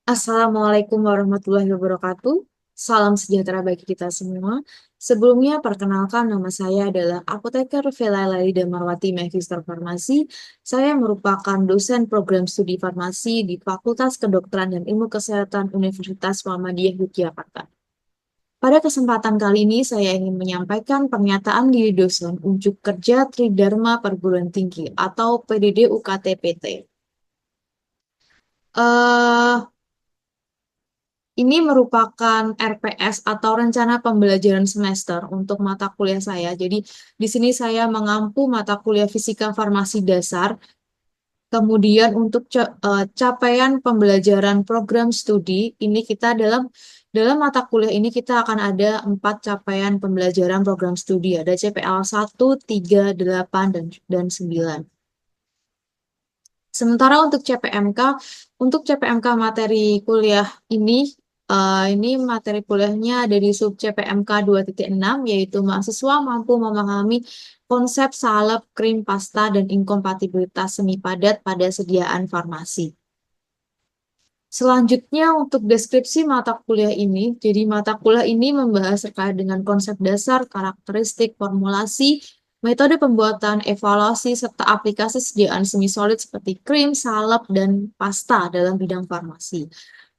Assalamualaikum warahmatullahi wabarakatuh. Salam sejahtera bagi kita semua. Sebelumnya, perkenalkan nama saya adalah Apoteker Vela Laili Marwati, Magister Farmasi. Saya merupakan dosen program studi farmasi di Fakultas Kedokteran dan Ilmu Kesehatan Universitas Muhammadiyah Yogyakarta. Pada kesempatan kali ini, saya ingin menyampaikan pernyataan diri dosen unjuk kerja Tridharma Perguruan Tinggi atau PDD UKT-PT. Ini merupakan RPS atau rencana pembelajaran semester untuk mata kuliah saya. Jadi di sini saya mengampu mata kuliah fisika farmasi dasar. Kemudian untuk capaian pembelajaran program studi, ini kita dalam mata kuliah ini kita akan ada 4 capaian pembelajaran program studi. Ada CPL 1, 3, 8, dan 9. Sementara untuk CPMK materi kuliah ini materi kuliahnya ada di sub CPMK 2.6, yaitu mahasiswa mampu memahami konsep salep, krim, pasta, dan inkompatibilitas semi padat pada sediaan farmasi. Selanjutnya untuk deskripsi mata kuliah ini, jadi mata kuliah ini membahas terkait dengan konsep dasar, karakteristik, formulasi, metode pembuatan, evaluasi, serta aplikasi sediaan semi-solid seperti krim, salep, dan pasta dalam bidang farmasi.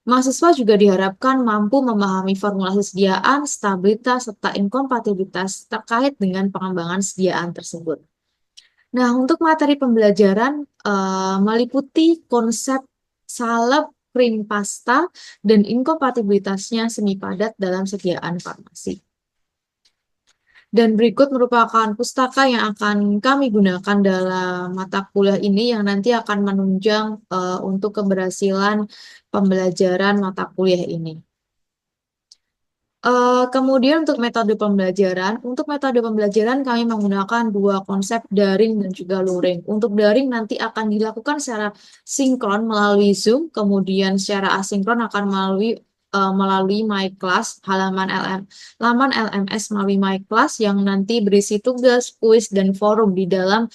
Mahasiswa juga diharapkan mampu memahami formulasi sediaan, stabilitas, serta inkompatibilitas terkait dengan pengembangan sediaan tersebut. Nah, untuk materi pembelajaran meliputi konsep salep, krim pasta, dan inkompatibilitasnya semi padat dalam sediaan farmasi. Dan berikut merupakan pustaka yang akan kami gunakan dalam mata kuliah ini yang nanti akan menunjang untuk keberhasilan pembelajaran mata kuliah ini. Kemudian untuk metode pembelajaran kami menggunakan dua konsep daring dan juga luring. Untuk daring nanti akan dilakukan secara sinkron melalui Zoom, kemudian secara asinkron akan melalui My Class, laman LMS melalui My Class yang nanti berisi tugas, kuis, dan forum di dalam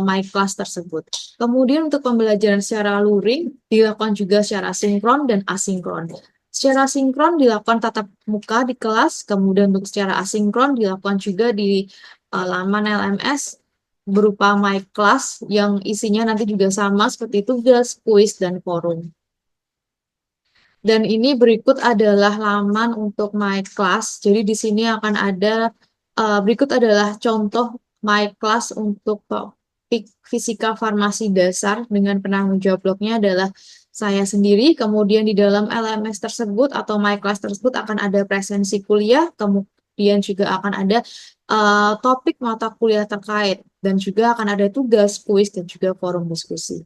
My Class tersebut. Kemudian untuk pembelajaran secara luring dilakukan juga secara sinkron dan asinkron. Secara sinkron dilakukan tatap muka di kelas, kemudian untuk secara asinkron dilakukan juga di laman LMS berupa My Class yang isinya nanti juga sama seperti tugas, kuis, dan forum. Dan ini berikut adalah laman untuk My Class. Jadi di sini akan ada berikut adalah contoh My Class untuk topik fisika farmasi dasar dengan penanggung jawab blognya adalah saya sendiri. Kemudian di dalam LMS tersebut atau My Class tersebut akan ada presensi kuliah, kemudian juga akan ada topik mata kuliah terkait dan juga akan ada tugas, kuis, dan juga forum diskusi.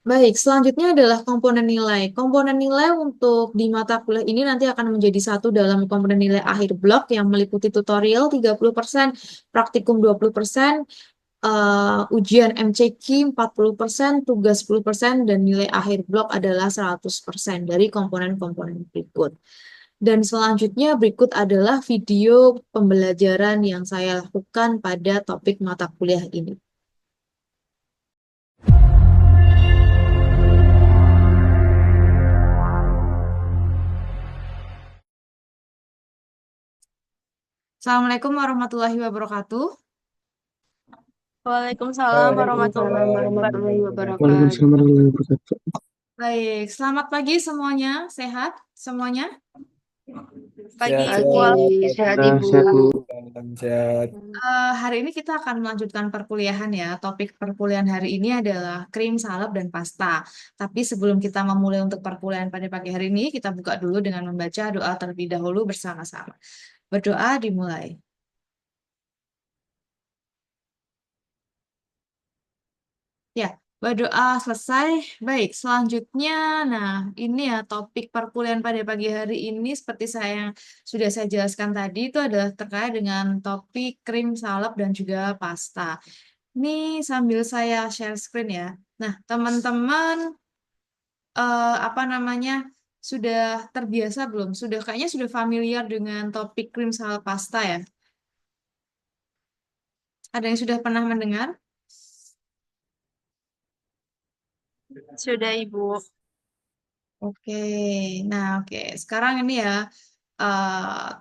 Baik, selanjutnya adalah komponen nilai. Komponen nilai untuk di mata kuliah ini nanti akan menjadi satu dalam komponen nilai akhir blok yang meliputi tutorial 30%, praktikum 20%, ujian MCQ 40%, tugas 10%, dan nilai akhir blok adalah 100% dari komponen-komponen berikut. Dan selanjutnya berikut adalah video pembelajaran yang saya lakukan pada topik mata kuliah ini. Assalamualaikum warahmatullahi wabarakatuh. Waalaikumsalam warahmatullahi Waalaikumsalam wabarakatuh. warahmatullahi wabarakatuh. Waalaikumsalam warahmatullahi wabarakatuh. Baik, selamat pagi semuanya. Sehat semuanya? Pagi Sehat, Ibu. sehat. Baik. Sehat, Alhamdulillah. sehat, Bu. Salam sehat. Hari ini kita akan melanjutkan perkuliahan ya. Topik perkuliahan hari ini adalah krim, salep, dan pasta. Tapi sebelum kita memulai untuk perkuliahan pada pagi hari ini, kita buka dulu dengan membaca doa terlebih dahulu bersama-sama. Berdoa dimulai. Ya, berdoa selesai. Baik, selanjutnya, nah ini ya topik perkuliahan pada pagi hari ini seperti sudah saya jelaskan tadi itu adalah terkait dengan topik krim, salep, dan juga pasta. Ini sambil saya share screen ya. Nah, teman-teman, apa namanya, sudah terbiasa belum? Kayaknya sudah familiar dengan topik krim, salep, pasta ya. Ada yang sudah pernah mendengar? Sudah Ibu. Oke, nah oke. Sekarang ini ya,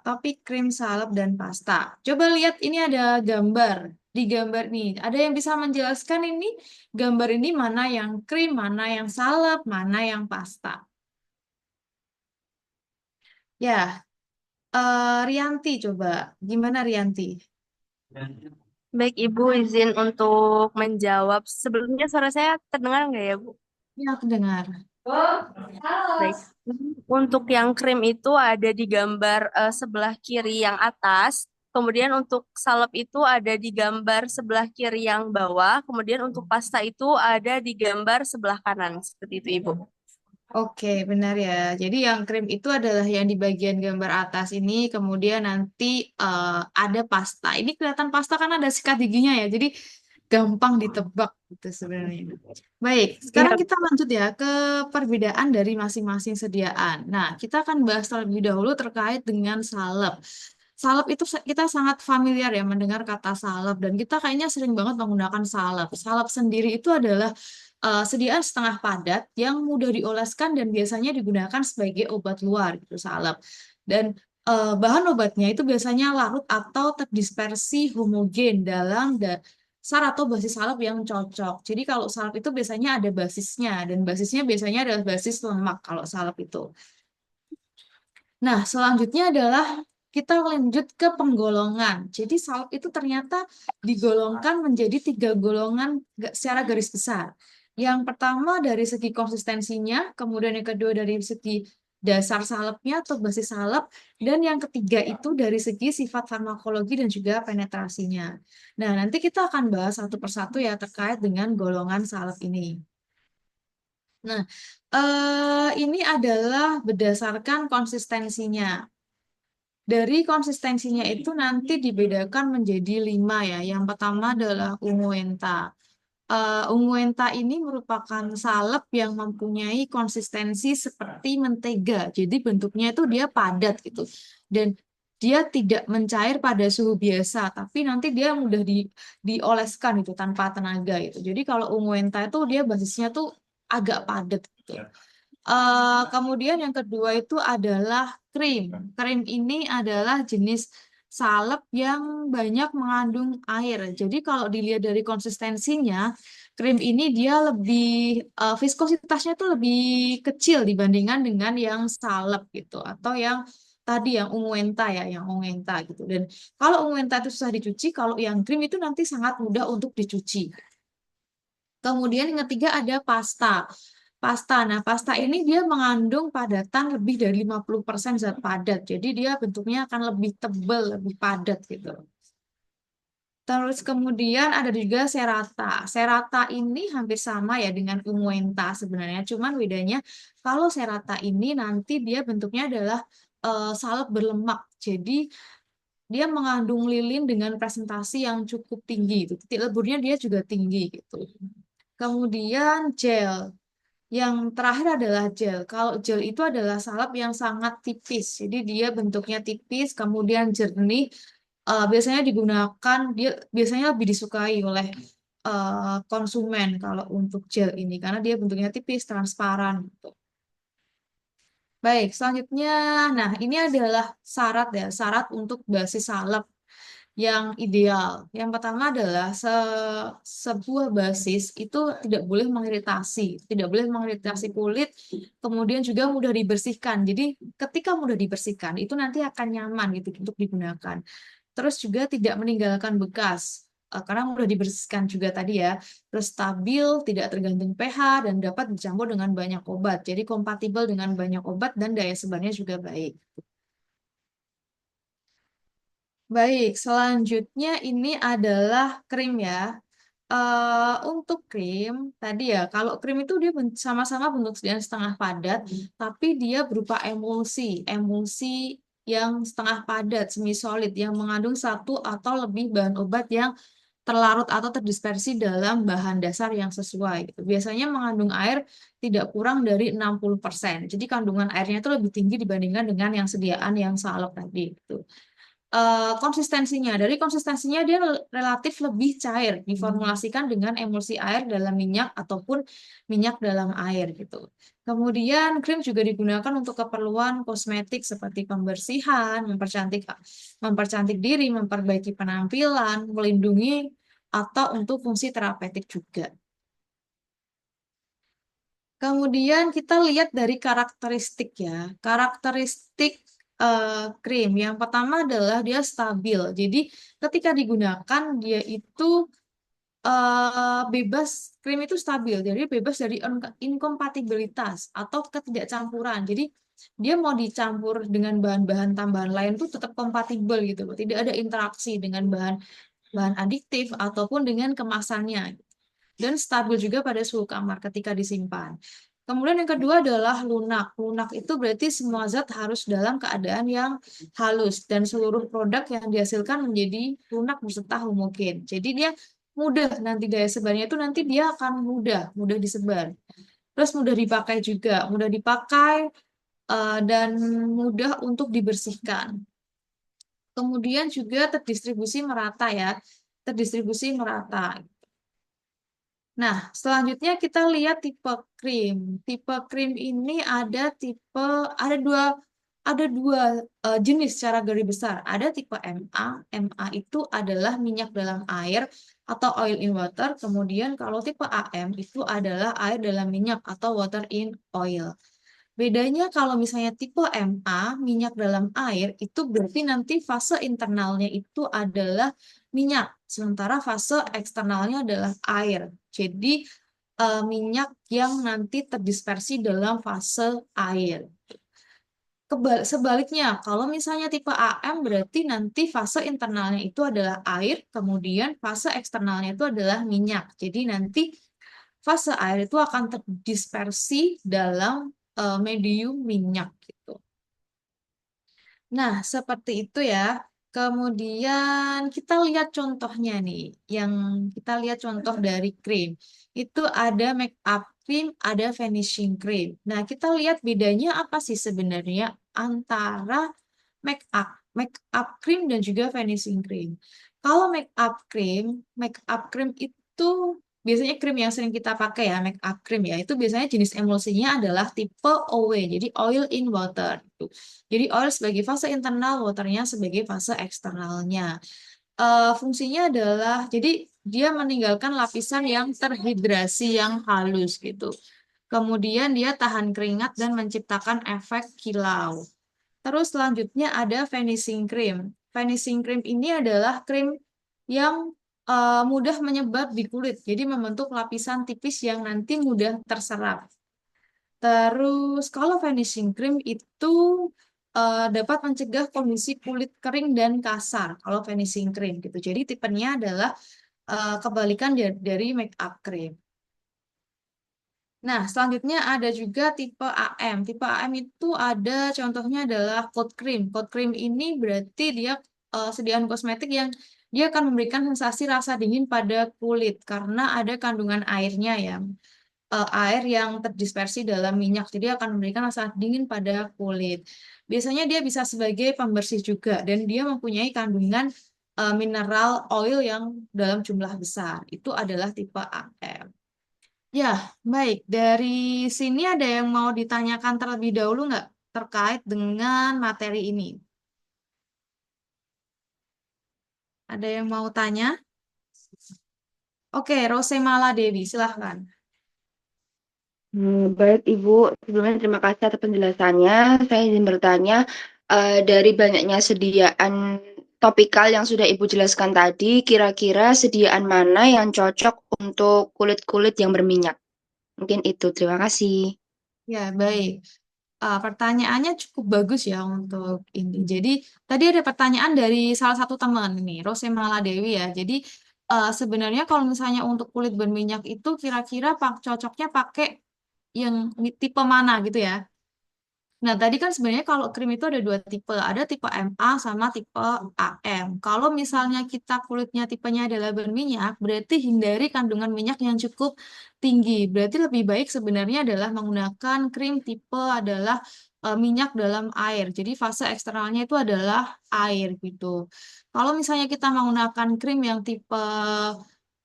topik krim salep dan pasta. Coba lihat ini ada gambar. Di gambar nih, ada yang bisa menjelaskan ini gambar ini mana yang krim, mana yang salep, mana yang pasta. Ya, Rianti coba. Gimana Rianti? Baik, Ibu izin untuk menjawab. Sebelumnya suara saya terdengar nggak ya, Bu? Ya, aku dengar. Baik. Untuk yang krim itu ada di gambar sebelah kiri yang atas. Kemudian untuk salep itu ada di gambar sebelah kiri yang bawah. Kemudian untuk pasta itu ada di gambar sebelah kanan. Seperti itu, Ibu. Oke, benar ya. Jadi yang krim itu adalah yang di bagian gambar atas ini, kemudian nanti ada pasta. Ini kelihatan pasta kan ada sikat giginya ya, jadi gampang ditebak gitu sebenarnya. Baik, sekarang Iya. kita lanjut ya ke perbedaan dari masing-masing sediaan. Nah, kita akan bahas terlebih dahulu terkait dengan salep. Salep itu kita sangat familiar ya mendengar kata salep dan kita kayaknya sering banget menggunakan salep. Salep sendiri itu adalah sediaan setengah padat yang mudah dioleskan dan biasanya digunakan sebagai obat luar gitu salep. Dan bahan obatnya itu biasanya larut atau terdispersi homogen dalam dasar atau basis salep yang cocok. Jadi kalau salep itu biasanya ada basisnya dan basisnya biasanya adalah basis lemak kalau salep itu. Nah, selanjutnya adalah kita lanjut ke penggolongan. Jadi salep itu ternyata digolongkan menjadi 3 golongan secara garis besar. Yang pertama dari segi konsistensinya, kemudian yang kedua dari segi dasar salepnya atau basis salep, dan yang ketiga itu dari segi sifat farmakologi dan juga penetrasinya. Nah, nanti kita akan bahas satu persatu ya terkait dengan golongan salep ini. Nah, ini adalah berdasarkan konsistensinya. Dari konsistensinya itu nanti dibedakan menjadi 5 ya. Yang pertama adalah unguenta. Unguenta ini merupakan salep yang mempunyai konsistensi seperti mentega. Jadi bentuknya itu dia padat gitu. Dan dia tidak mencair pada suhu biasa, tapi nanti dia mudah dioleskan itu tanpa tenaga itu. Jadi kalau unguenta itu dia basisnya tuh agak padat gitu. Kemudian yang kedua itu adalah krim. Krim ini adalah jenis salep yang banyak mengandung air. Jadi kalau dilihat dari konsistensinya, krim ini dia lebih viskositasnya itu lebih kecil dibandingkan dengan yang salep gitu atau yang tadi yang unguenta ya, yang unguenta gitu. Dan kalau unguenta itu susah dicuci, kalau yang krim itu nanti sangat mudah untuk dicuci. Kemudian yang ketiga ada pasta. Pasta. Nah, pasta ini dia mengandung padatan lebih dari 50% zat padat. Jadi dia bentuknya akan lebih tebal, lebih padat gitu. Terus kemudian ada juga serata. Serata ini hampir sama ya dengan unguenta sebenarnya. Cuman bedanya kalau serata ini nanti dia bentuknya adalah salep berlemak. Jadi dia mengandung lilin dengan presentasi yang cukup tinggi. Gitu. Titik leburnya dia juga tinggi gitu. Kemudian gel. Yang terakhir adalah gel. Kalau gel itu adalah salep yang sangat tipis. Jadi dia bentuknya tipis, kemudian jernih. Biasanya digunakan, dia biasanya lebih disukai oleh konsumen kalau untuk gel ini. Karena dia bentuknya tipis, transparan. Gitu. Baik, selanjutnya, nah ini adalah syarat ya, syarat untuk basis salep yang ideal. Yang pertama adalah sebuah basis itu tidak boleh mengiritasi, tidak boleh mengiritasi kulit, kemudian juga mudah dibersihkan. Jadi ketika mudah dibersihkan itu nanti akan nyaman gitu untuk digunakan. Terus juga tidak meninggalkan bekas. Karena mudah dibersihkan juga tadi ya. Terus stabil, tidak tergantung pH, dan dapat dicampur dengan banyak obat. Jadi kompatibel dengan banyak obat dan daya sebarnya juga baik. Baik, selanjutnya ini adalah krim ya. Untuk krim, tadi ya, kalau krim itu dia sama-sama bentuk sediaan setengah padat, tapi dia berupa emulsi, emulsi yang setengah padat, semi solid, yang mengandung satu atau lebih bahan obat yang terlarut atau terdispersi dalam bahan dasar yang sesuai. Gitu. Biasanya mengandung air tidak kurang dari 60%. Jadi kandungan airnya itu lebih tinggi dibandingkan dengan yang sediaan yang salep tadi. Gitu. konsistensinya. Dari konsistensinya dia relatif lebih cair diformulasikan dengan emulsi air dalam minyak ataupun minyak dalam air gitu. Kemudian krim juga digunakan untuk keperluan kosmetik seperti pembersihan, mempercantik diri, memperbaiki penampilan, melindungi atau untuk fungsi terapeutik juga. Kemudian kita lihat dari karakteristik ya. Karakteristik krim. Yang pertama adalah dia stabil. Jadi ketika digunakan dia itu bebas, krim itu stabil. Jadi bebas dari inkompatibilitas atau ketidakcampuran. Jadi dia mau dicampur dengan bahan-bahan tambahan lain tuh tetap kompatibel gitu loh. Tidak ada interaksi dengan bahan adiktif ataupun dengan kemasannya dan stabil juga pada suhu kamar ketika disimpan. Kemudian yang kedua adalah lunak. Lunak itu berarti semua zat harus dalam keadaan yang halus dan seluruh produk yang dihasilkan menjadi lunak beserta homogen. Jadi dia mudah nanti daya sebarnya itu nanti dia akan mudah disebar. Terus mudah dipakai juga, mudah dipakai dan mudah untuk dibersihkan. Kemudian juga terdistribusi merata ya, terdistribusi merata. Nah, selanjutnya kita lihat tipe krim. Tipe krim ini ada dua jenis secara garis besar. Ada tipe MA. MA itu adalah minyak dalam air atau oil in water. Kemudian kalau tipe AM itu adalah air dalam minyak atau water in oil. Bedanya kalau misalnya tipe MA, minyak dalam air, itu berarti nanti fase internalnya itu adalah minyak, sementara fase eksternalnya adalah air. Jadi minyak yang nanti terdispersi dalam fase air. Sebaliknya, kalau misalnya tipe AM berarti nanti fase internalnya itu adalah air, kemudian fase eksternalnya itu adalah minyak. Jadi nanti fase air itu akan terdispersi dalam medium minyak gitu. Nah, seperti itu ya. Kemudian kita lihat contohnya nih, yang kita lihat contoh dari krim. Itu ada make up cream, ada finishing cream. Nah, kita lihat bedanya apa sih sebenarnya antara make up cream dan juga finishing cream. Kalau make up cream itu biasanya krim yang sering kita pakai ya, make up cream ya, itu biasanya jenis emulsinya adalah tipe OW, jadi oil in water. Jadi oil sebagai fase internal, waternya sebagai fase eksternalnya. Fungsinya adalah, jadi dia meninggalkan lapisan yang terhidrasi yang halus gitu. Kemudian dia tahan keringat dan menciptakan efek kilau. Terus selanjutnya ada finishing cream. Finishing cream ini adalah krim yang mudah menyebar di kulit, jadi membentuk lapisan tipis yang nanti mudah terserap. Terus kalau finishing cream itu dapat mencegah kondisi kulit kering dan kasar kalau finishing cream gitu. Jadi tipenya adalah kebalikan dari make up cream. Nah, selanjutnya ada juga tipe AM. Tipe AM itu ada contohnya adalah cold cream. Cold cream ini berarti dia sediaan kosmetik yang dia akan memberikan sensasi rasa dingin pada kulit karena ada kandungan airnya ya. Air yang terdispersi dalam minyak. Jadi akan memberikan rasa dingin pada kulit. Biasanya dia bisa sebagai pembersih juga dan dia mempunyai kandungan mineral oil yang dalam jumlah besar. Itu adalah tipe AM. Ya, baik. Dari sini ada yang mau ditanyakan terlebih dahulu nggak terkait dengan materi ini? Ada yang mau tanya? Oke, Rosemala Dewi, silahkan. Baik, Ibu. Sebelumnya terima kasih atas penjelasannya. Saya izin bertanya, dari banyaknya sediaan topikal yang sudah Ibu jelaskan tadi, kira-kira sediaan mana yang cocok untuk kulit-kulit yang berminyak? Mungkin itu. Terima kasih. Ya, baik. Pertanyaannya cukup bagus ya untuk ini. Jadi, tadi ada pertanyaan dari salah satu teman nih, Rosemala Dewi ya. Jadi, sebenarnya kalau misalnya untuk kulit berminyak itu kira-kira cocoknya pakai yang tipe mana gitu ya. Nah, tadi kan sebenarnya kalau krim itu ada dua tipe. Ada tipe MA sama tipe AM. Kalau misalnya kita kulitnya tipenya adalah berminyak, berarti hindari kandungan minyak yang cukup tinggi. Berarti lebih baik sebenarnya adalah menggunakan krim tipe adalah minyak dalam air. Jadi fase eksternalnya itu adalah air gitu. Kalau misalnya kita menggunakan krim yang tipe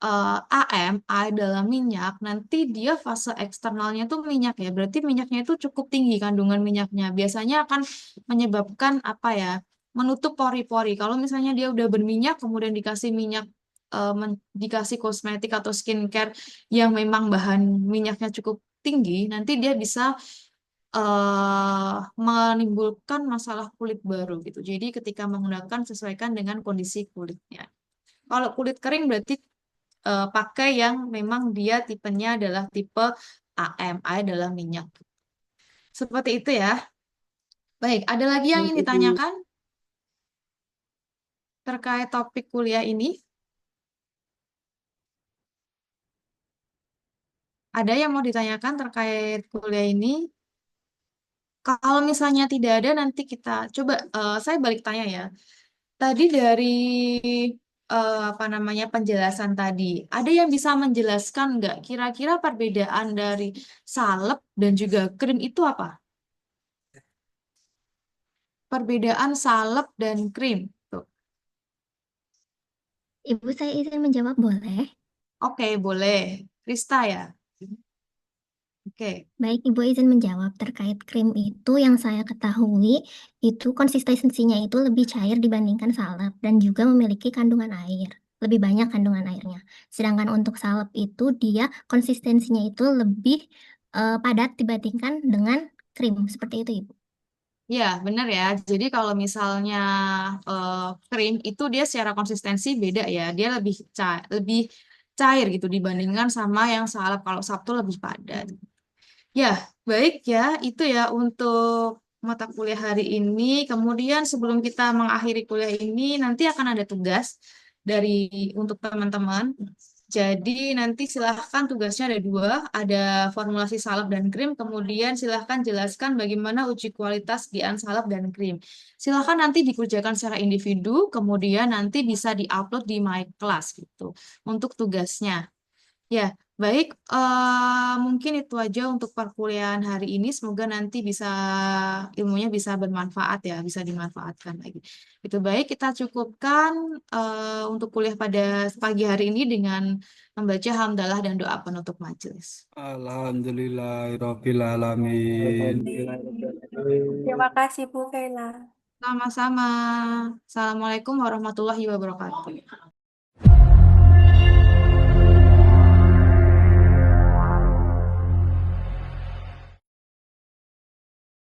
AM, air dalam minyak, nanti dia fase eksternalnya tuh minyak ya. Berarti minyaknya itu cukup tinggi kandungan minyaknya. Biasanya akan menyebabkan apa ya? Menutup pori-pori. Kalau misalnya dia udah berminyak, kemudian dikasih minyak, dikasih kosmetik atau skincare yang memang bahan minyaknya cukup tinggi, nanti dia bisa menimbulkan masalah kulit baru gitu. Jadi ketika menggunakan sesuaikan dengan kondisi kulitnya. Kalau kulit kering berarti pakai yang memang dia tipenya adalah tipe AM, air dalam minyak. Seperti itu ya. Baik, ada lagi yang ingin ditanyakan terkait topik kuliah ini? Ada yang mau ditanyakan terkait kuliah ini? Kalau misalnya tidak ada, nanti kita coba, saya balik tanya ya. Tadi dari apa namanya penjelasan tadi, ada yang bisa menjelaskan nggak kira-kira perbedaan dari salep dan juga krim itu apa? Perbedaan salep dan krim. Tuh. Ibu, saya izin menjawab boleh? Oke, boleh. Krista ya. Oke. Baik, Ibu izin menjawab terkait krim itu yang saya ketahui itu konsistensinya itu lebih cair dibandingkan salep dan juga memiliki kandungan air. Lebih banyak kandungan airnya. Sedangkan untuk salep itu dia konsistensinya itu lebih padat dibandingkan dengan krim. Seperti itu, Ibu. Ya, benar ya. Jadi kalau misalnya krim itu dia secara konsistensi beda ya. Dia lebih cair gitu dibandingkan sama yang salep. Kalau salep tuh lebih padat. Ya, baik ya. Itu ya untuk mata kuliah hari ini. Kemudian sebelum kita mengakhiri kuliah ini, nanti akan ada tugas dari untuk teman-teman. Jadi nanti silahkan tugasnya ada dua, ada formulasi salep dan krim. Kemudian silahkan jelaskan bagaimana uji kualitas di salep dan krim. Silahkan nanti dikerjakan secara individu, kemudian nanti bisa diupload di My Class gitu untuk tugasnya. Ya, baik. Mungkin itu aja untuk perkuliahan hari ini. Semoga nanti bisa ilmunya bisa bermanfaat ya, bisa dimanfaatkan lagi. Itu baik. Kita cukupkan untuk kuliah pada pagi hari ini dengan membaca hamdalah dan doa penutup majelis. Alhamdulillahirabbil alamin. Terima kasih Bu Kaila. Sama-sama. Assalamualaikum warahmatullahi wabarakatuh.